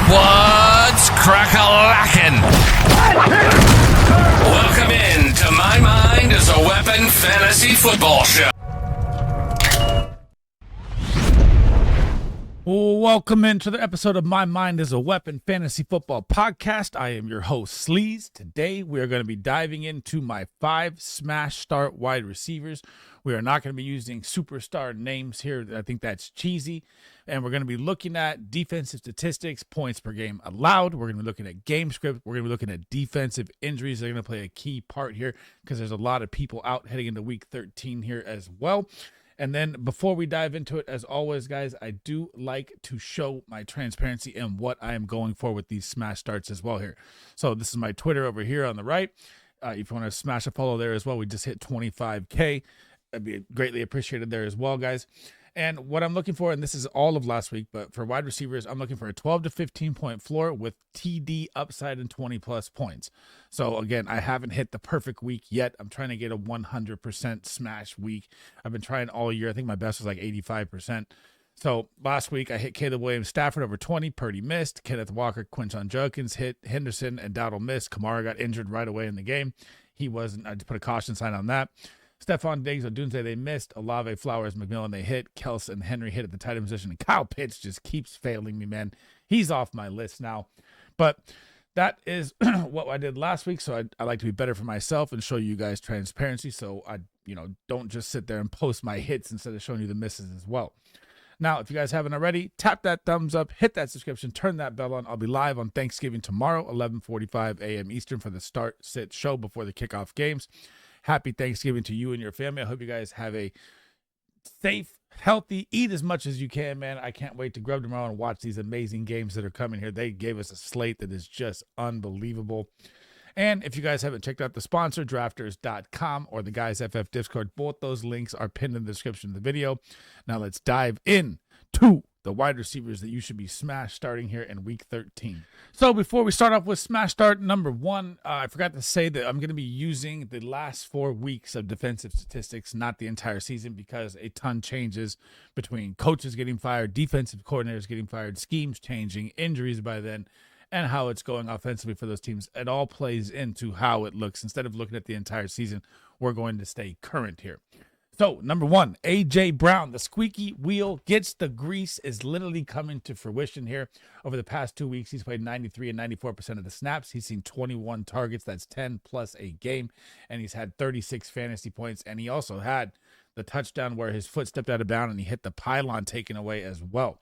What's crack-a-lackin'? Welcome in to My Mind is a Weapon Fantasy Football Show. Welcome into the episode of My Mind is a Weapon Fantasy Football Podcast. I am your host, Sleaze. Today, we are going to be diving into my 5 smash start wide receivers. We are not going to be using superstar names here. I think that's cheesy. And we're going to be looking at defensive statistics, points per game allowed. We're going to be looking at game script. We're going to be looking at defensive injuries. They're going to play a key part here because there's a lot of people out heading into week 13 here as well. And then before we dive into it, as always, guys, I do like to show my transparency and what I am going for with these smash starts as well here. So this is my Twitter over here on the right. If you want to smash a follow there as well, we just hit 25K. That'd be greatly appreciated there as well, guys. And what I'm looking for, and this is all of last week, but for wide receivers, I'm looking for a 12 to 15 point floor with TD upside and 20 plus points. So again, I haven't hit the perfect week yet. I'm trying to get a 100% smash week. I've been trying all year. I think my best was like 85%. So last week I hit Caleb Williams, Stafford over 20. Purdy missed. Kenneth Walker, Quinton Judkins hit. Henderson and Dowdle missed. Kamara got injured right away in the game. He wasn't. I just put a caution sign on that. Stephon Diggs, Odunze, they missed. Olave, Flowers, McMillan, they hit. Kels and Henry hit at the tight end position. And Kyle Pitts just keeps failing me, man. He's off my list now. But that is what I did last week. So I like to be better for myself and show you guys transparency. So I, don't just sit there and post my hits instead of showing you the misses as well. Now, if you guys haven't already, tap that thumbs up, hit that subscription, turn that bell on. I'll be live on Thanksgiving tomorrow, 11:45 a.m. Eastern for the start-sit show before the kickoff games. Happy Thanksgiving to you and your family. I hope you guys have a safe, healthy, eat as much as you can, man. I can't wait to grub tomorrow and watch these amazing games that are coming here. They gave us a slate that is just unbelievable. And if you guys haven't checked out the sponsor, drafters.com or the Guys FF Discord, both those links are pinned in the description of the video. Now let's dive in to the wide receivers that you should be smash starting here in week 13. So before we start off with smash start number 1, I forgot to say that I'm going to be using the last 4 weeks of defensive statistics, not the entire season, because a ton changes between coaches getting fired, defensive coordinators getting fired, schemes changing, injuries by then, and how it's going offensively for those teams. It all plays into how it looks. Instead of looking at the entire season, we're going to stay current here. So, number 1, A.J. Brown, the squeaky wheel gets the grease, is literally coming to fruition here. Over the past 2 weeks, he's played 93 and 94% of the snaps. He's seen 21 targets. That's 10 plus a game. And he's had 36 fantasy points. And he also had the touchdown where his foot stepped out of bounds and he hit the pylon taken away as well.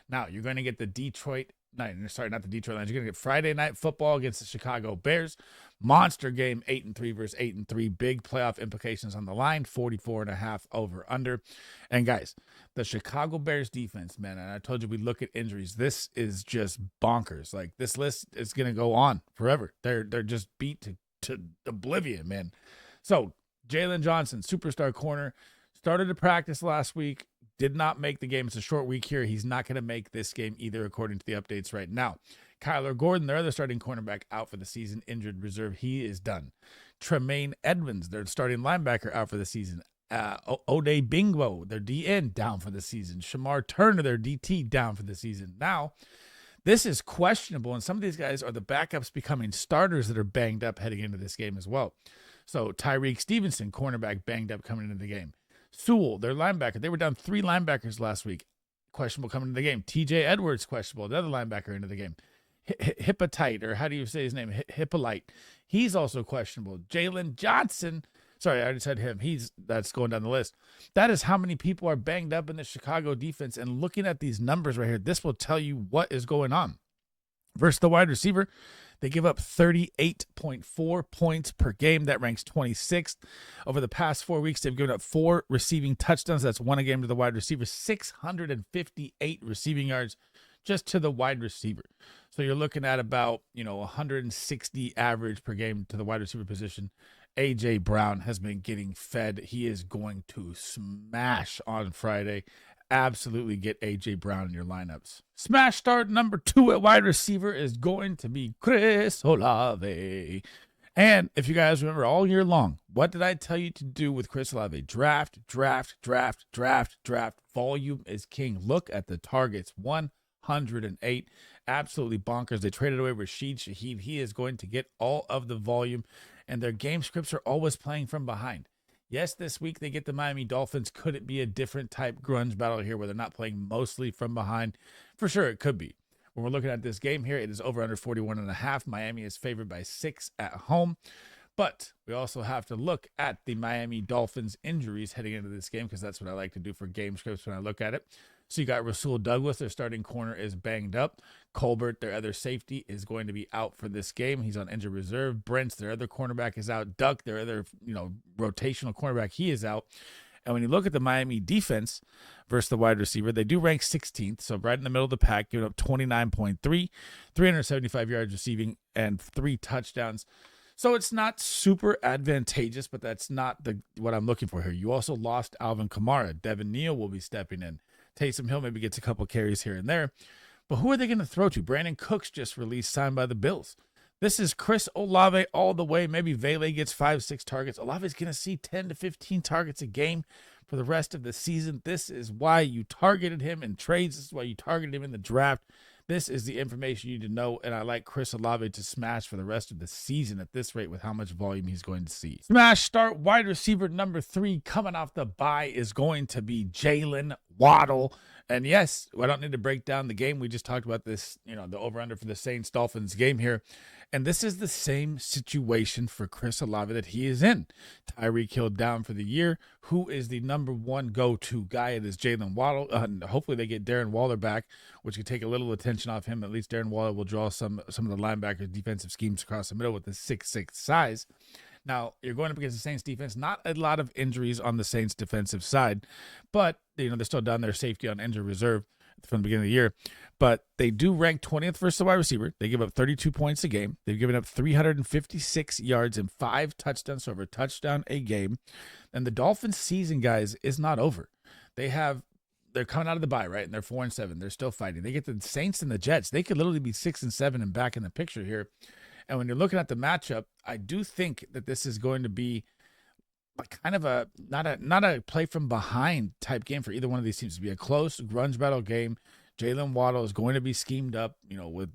Now, you're going to get the Detroit Lions. You're going to get Friday Night Football against the Chicago Bears. Monster game, 8-3 versus 8-3. Big playoff implications on the line, 44.5 over under. And guys, the Chicago Bears defense, man, and I told you we look at injuries. This is just bonkers. Like, this list is going to go on forever. They're just beat to oblivion, man. So Jalen Johnson, superstar corner, started to practice last week. Did not make the game. It's a short week here. He's not going to make this game either, according to the updates right now. Kyler Gordon, their other starting cornerback, out for the season. Injured reserve. He is done. Tremaine Edmonds, their starting linebacker, out for the season. Ode Bingbo, their DN, down for the season. Shamar Turner, their DT, down for the season. Now, this is questionable, and some of these guys are the backups becoming starters that are banged up heading into this game as well. So Tyreek Stevenson, cornerback, banged up coming into the game. Sewell, their linebacker. They were down 3 linebackers last week. Questionable coming into the game. TJ Edwards, questionable. Another linebacker into the game. Hippolyte, or how do you say his name? Hippolyte. He's also questionable. Jalen Johnson. Sorry, I already said him. That's going down the list. That is how many people are banged up in the Chicago defense. And looking at these numbers right here, this will tell you what is going on. Versus the wide receiver, they give up 38.4 points per game. That ranks 26th. Over the past 4 weeks, they've given up 4 receiving touchdowns. That's 1 a game to the wide receiver. 658 receiving yards just to the wide receiver. So you're looking at about, 160 average per game to the wide receiver position. A.J. Brown has been getting fed. He is going to smash on Friday. Absolutely get A.J. Brown in your lineups. Smash start number 2 at wide receiver is going to be Chris Olave. And if you guys remember all year long, what did I tell you to do with Chris Olave? Draft. Volume is king. Look at the targets. 100 608. Absolutely bonkers. They traded away Rashid Shaheed. He is going to get all of the volume, and their game scripts are always playing from behind. Yes, this week they get the Miami Dolphins. Could it be a different type grunge battle here where they're not playing mostly from behind? For sure, it could be. When we're looking at this game here, it is over under 41.5. Miami is favored by 6 at home. But we also have to look at the Miami Dolphins injuries heading into this game, because that's what I like to do for game scripts when I look at it. So you got Rasul Douglas, their starting corner, is banged up. Colbert, their other safety, is going to be out for this game. He's on injured reserve. Brents, their other cornerback, is out. Duck, their other rotational cornerback, he is out. And when you look at the Miami defense versus the wide receiver, they do rank 16th, so right in the middle of the pack, giving up 29.3, 375 yards receiving, and 3 touchdowns. So it's not super advantageous, but that's not what I'm looking for here. You also lost Alvin Kamara. Devin Neal will be stepping in. Taysom Hill maybe gets a couple carries here and there. But who are they going to throw to? Brandon Cooks just released, signed by the Bills. This is Chris Olave all the way. Maybe Vele gets 5-6 targets. Olave's going to see 10 to 15 targets a game for the rest of the season. This is why you targeted him in trades. This is why you targeted him in the draft. This is the information you need to know, and I like Chris Olave to smash for the rest of the season at this rate with how much volume he's going to see. Smash start wide receiver number 3 coming off the bye is going to be Jalen Waddle. And yes, I don't need to break down the game. We just talked about this, the over-under for the Saints-Dolphins game here. And this is the same situation for Chris Olave that he is in. Tyreek Hill down for the year. Who is the number 1 go-to guy? It is Jalen Waddle. Hopefully they get Darren Waller back, which could take a little attention off him. At least Darren Waller will draw some of the linebackers' defensive schemes across the middle with the 6'6" size. Now, you're going up against the Saints defense. Not a lot of injuries on the Saints defensive side, but they're still down their safety on injured reserve from the beginning of the year. But they do rank 20th versus the wide receiver. They give up 32 points a game. They've given up 356 yards and 5 touchdowns, so over a touchdown a game. And the Dolphins season, guys, is not over. They're coming out of the bye, right? And they're 4-7. They're still fighting. They get the Saints and the Jets. They could literally be 6-7 and back in the picture here. And when you're looking at the matchup, I do think that this is going to be kind of not a play from behind type game for either one of these teams. To be a close grunge battle game. Jalen Waddle is going to be schemed up, with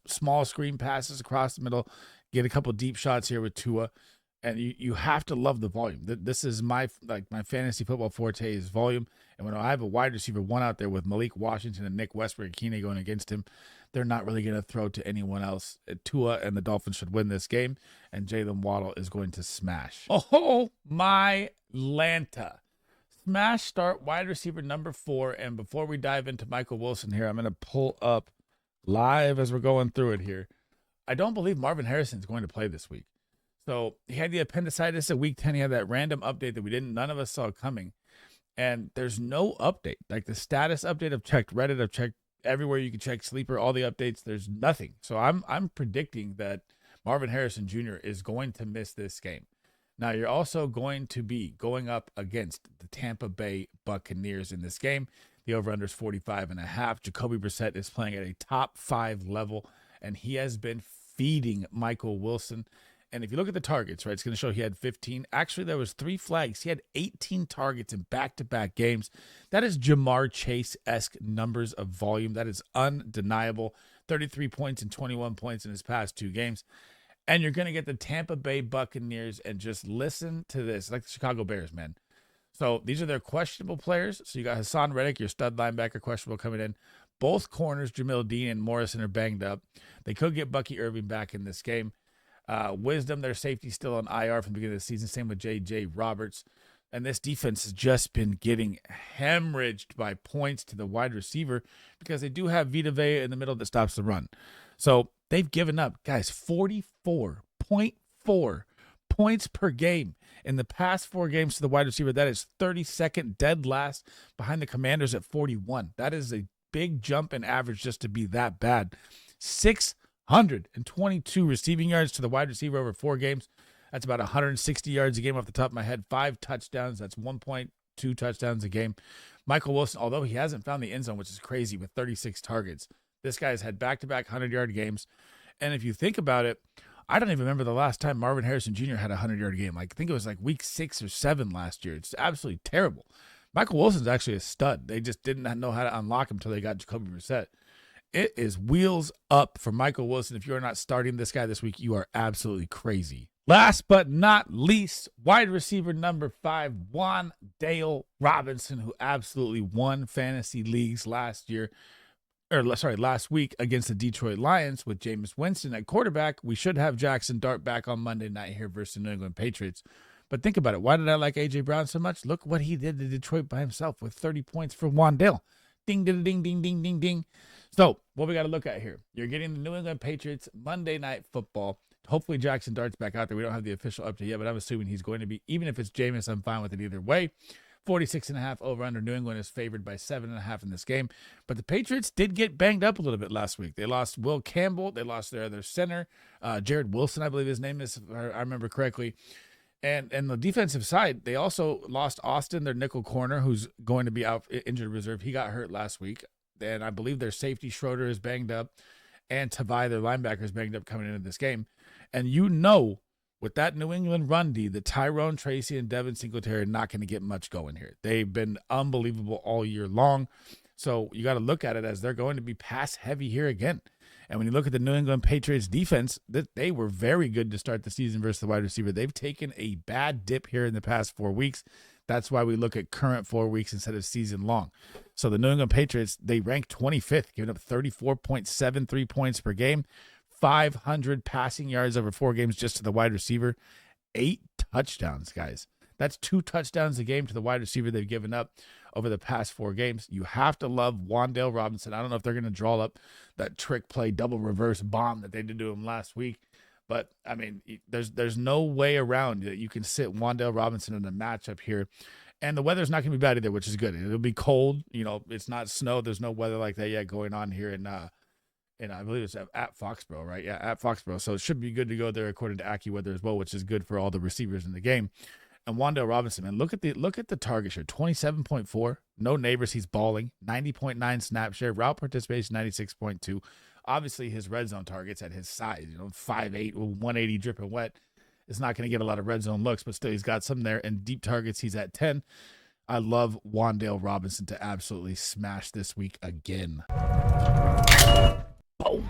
small screen passes across the middle, get a couple deep shots here with Tua. And you have to love the volume. This is my fantasy football forte is volume. And when I have a wide receiver 1 out there with Malik Washington and Nick Westbrook-Ikhine going against him, they're not really going to throw to anyone else. Tua and the Dolphins should win this game, and Jalen Waddle is going to smash. Oh, my Lanta. Smash start wide receiver number 4. And before we dive into Michael Wilson here, I'm going to pull up live as we're going through it here. I don't believe Marvin Harrison is going to play this week. So he had the appendicitis at week 10. He had that random update that none of us saw coming. And there's no update. Like the status update, I've checked Reddit, I've checked everywhere you can check Sleeper, all the updates, there's nothing. So I'm predicting that Marvin Harrison Jr. is going to miss this game. Now you're also going to be going up against the Tampa Bay Buccaneers in this game. The over-under is 45.5. Jacoby Brissett is playing at a top 5 level, and he has been feeding Michael Wilson. And if you look at the targets, right, it's going to show he had 15. Actually, there was 3 flags. He had 18 targets in back-to-back games. That is Jamar Chase-esque numbers of volume. That is undeniable. 33 points and 21 points in his past 2 games. And you're going to get the Tampa Bay Buccaneers, and just listen to this, like the Chicago Bears, man. So these are their questionable players. So you got Hassan Reddick, your stud linebacker, questionable coming in. Both corners, Jamil Dean and Morrison, are banged up. They could get Bucky Irving back in this game. Wisdom, their safety, still on IR from the beginning of the season. Same with J.J. Roberts. And this defense has just been getting hemorrhaged by points to the wide receiver because they do have Vita Vea in the middle that stops the run. So they've given up, guys, 44.4 points per game in the past 4 games to the wide receiver. That is 32nd, dead last behind the Commanders at 41. That is a big jump in average just to be that bad. 622 receiving yards to the wide receiver over 4 games. That's about 160 yards a game off the top of my head. 5 touchdowns. That's 1.2 touchdowns a game. Michael Wilson, although he hasn't found the end zone, which is crazy, with 36 targets, this guy's had back-to-back 100-yard games. And if you think about it, I don't even remember the last time Marvin Harrison Jr. had a 100-yard game. I think it was like week 6 or 7 last year. It's absolutely terrible. Michael Wilson's actually a stud. They just didn't know how to unlock him until they got Jacoby Brissett. it is wheels up for Michael Wilson. If you are not starting this guy this week, you are absolutely crazy. Last but not least, wide receiver number 5, Wan'Dale Robinson, who absolutely won fantasy leagues last week against the Detroit Lions with Jameis Winston at quarterback. We should have Jackson Dart back on Monday night here versus the New England Patriots. But think about it. Why did I like A.J. Brown so much? Look what he did to Detroit by himself with 30 points for Wan'Dale. Ding, ding, ding, ding, ding, ding, ding. So what we got to look at here, you're getting the New England Patriots Monday Night Football. Hopefully Jackson Dart's back out there. We don't have the official update yet, but I'm assuming he's going to be. Even if it's Jameis, I'm fine with it either way. 46.5 over under. New England is favored by 7.5 in this game. But the Patriots did get banged up a little bit last week. They lost Will Campbell. They lost their other center, Jared Wilson, I believe his name is, if I remember correctly. And the defensive side, they also lost Austin, their nickel corner, who's going to be out injured reserve. He got hurt last week. And I believe their safety Schroeder is banged up. And Tavai, their linebacker, is banged up coming into this game. And you know, with that New England run D, the Tyrone Tracy and Devin Singletary are not going to get much going here. They've been unbelievable all year long. So you got to look at it as they're going to be pass heavy here again. And when you look at the New England Patriots defense, they were very good to start the season versus the wide receiver. They've taken a bad dip here in the past 4 weeks. That's why we look at current 4 weeks instead of season long. So the New England Patriots, they rank 25th, giving up 34.73 points per game, 500 passing yards over 4 games just to the wide receiver, 8 touchdowns, guys. That's 2 touchdowns a game to the wide receiver they've given up over the past 4 games. You have to love Wan'Dale Robinson. I don't know if they're going to draw up that trick play, double reverse bomb that they did to him last week. But, I mean, there's no way around that you can sit Wan'Dale Robinson in a matchup here. And the weather's not going to be bad either, which is good. It'll be cold. You know, it's not snow. There's no weather like that yet going on here in I believe it's at Foxborough, right? Yeah, at Foxborough. So it should be good to go there according to AccuWeather as well, which is good for all the receivers in the game. And Wan'Dale Robinson, man, look at the target share, 27.4. No neighbors, he's balling. 90.9 snap share. Route participation, 96.2. Obviously, his red zone targets at his size, 5'8", 180 dripping wet, is not going to get a lot of red zone looks, but still he's got some there. And deep targets, he's at 10. I love Wan'Dale Robinson to absolutely smash this week again. Oh.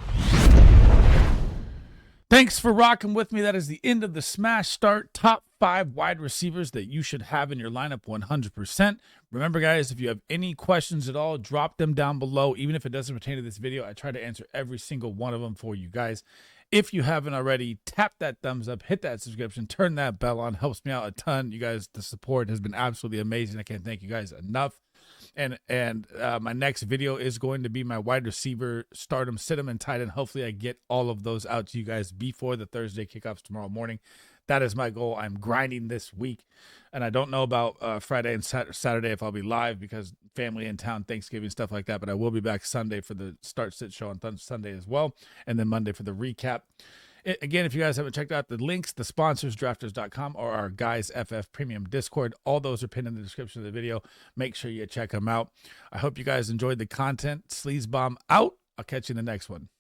Thanks for rocking with me. That is the end of the Smash Start top 5 wide receivers that you should have in your lineup 100%. Remember, guys, if you have any questions at all, drop them down below. Even if it doesn't pertain to this video, I try to answer every single one of them for you guys. If you haven't already, tap that thumbs up, hit that subscription, turn that bell on. Helps me out a ton. You guys, the support has been absolutely amazing. I can't thank you guys enough. And my next video is going to be my wide receiver stardom, sit-em, and tight end. Hopefully I get all of those out to you guys before the Thursday kickoffs tomorrow morning. That is my goal. I'm grinding this week, and I don't know about Friday and Saturday if I'll be live because family in town, Thanksgiving, stuff like that, but I will be back Sunday for the start-sit show on Sunday as well, and then Monday for the recap. Again, if you guys haven't checked out the links, the sponsors, drafters.com, or our Guys FF Premium Discord, all those are pinned in the description of the video. Make sure you check them out. I hope you guys enjoyed the content. Sleazebomb out. I'll catch you in the next one.